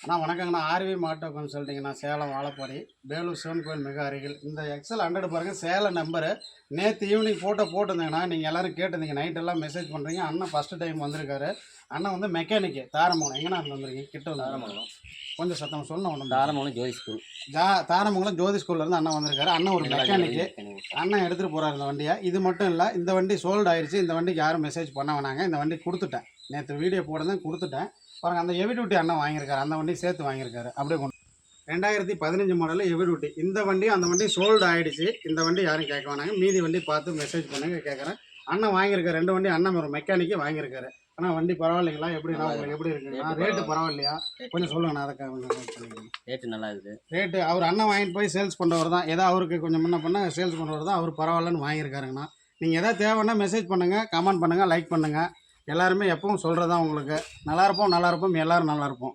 அண்ணா வணக்கங்கண்ணா. RV மாட்டோ கன்சல்ட்டிங்கண்ணா, சேலம் வாழப்பாடி, வேலூர் சிவன் கோயில் மிக அருகில். இந்த எக்ஸல் 100 பாருங்கள், சேலம் நம்பரு. நேற்று ஈவினிங் ஃபோட்டோ போட்டிருந்தேங்கண்ணா. நீங்கள் எல்லோரும் கேட்டிருந்தீங்க, நைட்டெல்லாம் மெசேஜ் பண்ணுறீங்க. அண்ணன் ஃபஸ்ட்டு டைம் வந்திருக்காரு. அண்ணன் வந்து மெக்கானிக்கு தாரமங்கலம். எங்கண்ணா வந்துருக்கீங்க? கிட்ட வந்து தாரமங்கலம். கொஞ்சம் சத்தம் சொல்லணும். ஒன்று தாரமங்கலம் ஜோதி ஸ்கூல். தாரமங்கலம் ஜோதி ஸ்கூல்லேருந்து அண்ணன் வந்திருக்காரு. அண்ணன் ஒரு மெக்கானிக்கு. அண்ணன் எடுத்துகிட்டு போகிறார் இந்த வண்டியை. இது மட்டும் இல்லை, இந்த வண்டி சோல்டு ஆயிடுச்சு. இந்த வண்டிக்கு யாரும் மெசேஜ் பண்ண வேணாங்க. இந்த வண்டி கொடுத்துட்டேன். நேற்று வீடியோ போடுறேன், கொடுத்துட்டேன். பாருங்கள், அந்த ஹெவி டியூட்டி அண்ணன் வாங்கியிருக்காரு. அந்த வண்டி சேர்த்து வாங்கியிருக்காரு. அப்படியே கொண்டு 2015 மாடலில் ஹெவி டியூட்டி. இந்த வண்டி அந்த வண்டி சோல்டு ஆகிடுச்சு. இந்த வண்டி யாரும் கேட்க வேணாங்க. மீதி வண்டி பார்த்து மெசேஜ் பண்ணுங்க, கேட்குறேன். அண்ணன் வாங்கியிருக்காரு. 2 வண்டி அண்ணன் ஒரு மெக்கானிக்கு வாங்கியிருக்காரு. ஆனால் வண்டி பரவாயில்லைங்களா? எப்படிண்ணா உங்களுக்கு எப்படி இருக்குண்ணா? ரேட்டு பரவாயில்லையா? கொஞ்சம் சொல்லுங்கண்ணா. அதுக்காக கொஞ்சம் ரேட்டு நல்லா இருக்குது. ரேட்டு அவர் அண்ணன் வாங்கிட்டு போய் சேல்ஸ் பண்ணுறவர் தான். ஏதோ அவருக்கு கொஞ்சம் முன்ன பண்ண சேல்ஸ் பண்ணுறவர் தான். அவர் பரவாயில்லன்னு வாங்கியிருக்காருங்கண்ணா. நீங்கள் எதாவது தேவைன்னா மெசேஜ் பண்ணுங்கள், கமெண்ட் பண்ணுங்கள், லைக் பண்ணுங்கள். எல்லாருமே எப்பவும் சொல்கிறது தான் உங்களுக்கு. நல்லா இருப்போம், எல்லோரும் நல்லா இருப்போம்.